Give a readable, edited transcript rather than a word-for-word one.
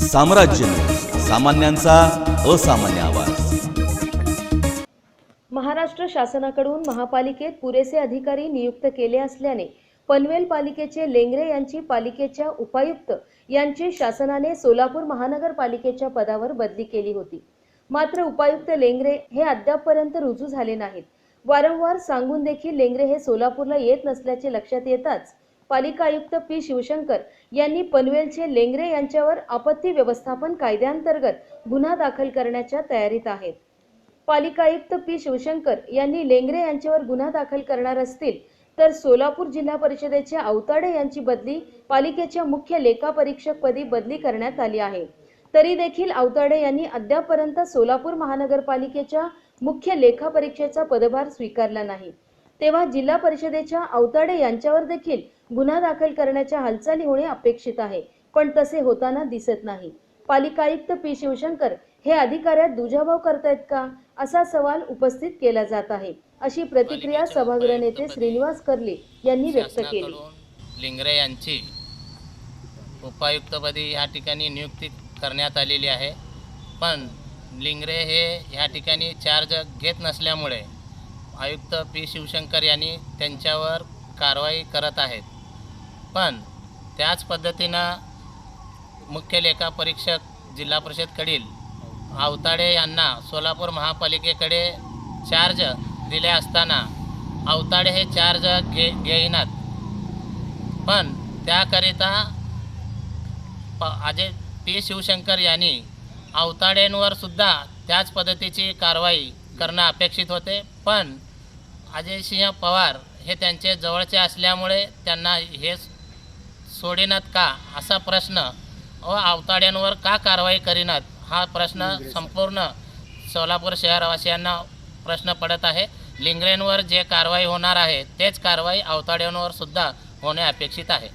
साम्राज्य न्यूज, सामान्यांचा असामान्य आवाज। महाराष्ट्र शासनाकडून महापालिकेत पुरेसे अधिकारी नियुक्त केले असल्याने पनवेल पालिकेचे लेंगरे यांची पालिकेच्या उपायुक्त यांची शासनाने सोलापूर महानगरपालिकेच्या पदावर बदली केली होती। मात्र उपायुक्त लेंगरे हे अद्यापपर्यंत रुजू झाले नाहीत। वारंवार सांगून देखील लेंगरे हे सोलापूरला येत नसल्याचे लक्षात येताच पालिका आयुक्त पी शिवशंकर यांनी पनवेलचे लेंगरे यांच्यावर आपत्ती व्यवस्थापन कायद्याअंतर्गत गुन्हा दाखल करण्याच्या तयारीत आहेत। पालिका आयुक्त पी शिवशंकर यांनी लेंगरे यांच्यावर गुन्हा दाखल करणार असतील तर सोलापूर जिल्हा परिषदेच्या अवताडे यांची बदली पालिकेच्या मुख्य लेखापरीक्षक पदी बदली करण्यात आली आहे। तरी देखील अवताडे यांनी अद्यापपर्यंत सोलापूर महानगरपालिकेच्या मुख्य लेखापरीक्षेचा पदभार स्वीकारला नाही। तेव्हा जिल्हा परिषदेच्या अवताडे यांच्यावर देखील गुन्हा दाखल करण्याच्या हालचाली होणे अपेक्षित आहे, पण तसे होताना दिसत नाही। पालिका आयुक्त पी शिवशंकर हे अधिकाऱ्यात दुजाभाव करतायत का, असा सवाल उपस्थित केला जात आहे। अशी प्रतिक्रिया सभागृह नेते श्रीनिवास कर्ले यांनी व्यक्त केली। लेंगरे यांची उपायुक्तपदी या ठिकाणी नियुक्ती करण्यात आलेली आहे, पण लेंगरे हे या ठिकाणी चार्ज घेत नसल्यामुळे आयुक्त पी शिवशंकर यांनी त्यांच्यावर कारवाई करत आहेत। पण त्याच पद्धतीनं मुख्य लेखापरीक्षक जिल्हा परिषदकडील अवताडे यांना सोलापूर महापालिकेकडे चार्ज दिले असताना अवताडे हे चार्ज घेईनात, पण त्याकरिता अजय पी शिवशंकर यांनी अवताडेंवर सुद्धा त्याच पद्धतीची कारवाई करणं अपेक्षित होते। पण अजयसिंह पवार हे त्यांचे जवळचे असल्यामुळे त्यांना हे सोडेनात का असा प्रश्न व अवताड्यांवर का कारवाई करीनात हा प्रश्न संपूर्ण सोलापूर शहरवासियांना प्रश्न पडत आहे। लेंगरेंवर जे कारवाई होणार आहे तेच कारवाई अवताड्यांवर सुद्धा होणे अपेक्षित आहे।